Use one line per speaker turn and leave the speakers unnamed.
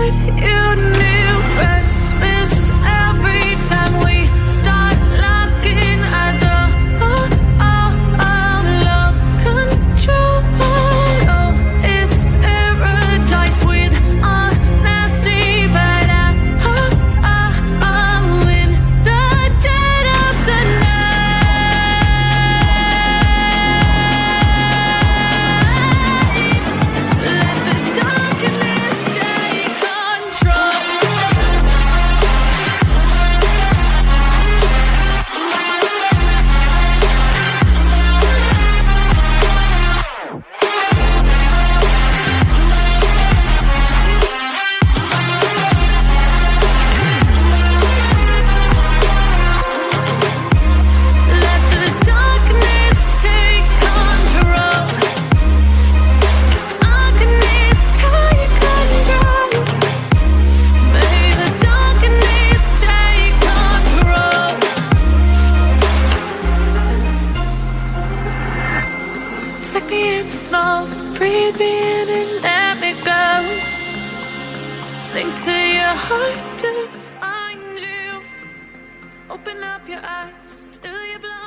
what you knew. Restless every time we start locking eyes. Lost control. Oh, it's paradise with honesty, but I'm in the dead of the night. Let the darkness take control. Let the darkness take control. Darkness take control. May the darkness take control. Take me in slow, breathe me in and let me go. Sink to your heart to find you. Open up your eyes till you're blind.